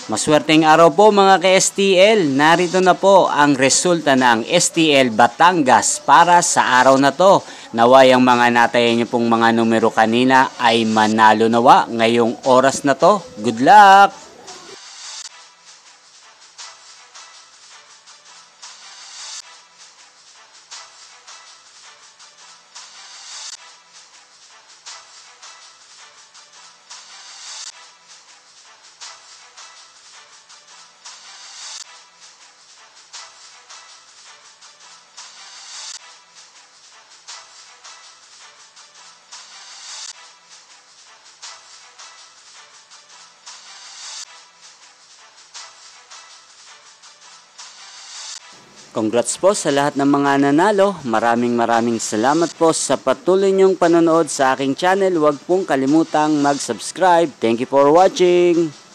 Maswerteng araw po mga ka-STL. Narito na po ang resulta ng STL Batangas para sa araw na to. Naway ang mga natayan niyo pong mga numero kanina ay manalo nawa ngayong oras na to. Good luck! Congrats po sa lahat ng mga nanalo. Maraming salamat po sa patuloy niyong panonood sa aking channel. Huwag pong kalimutang mag-subscribe. Thank you for watching.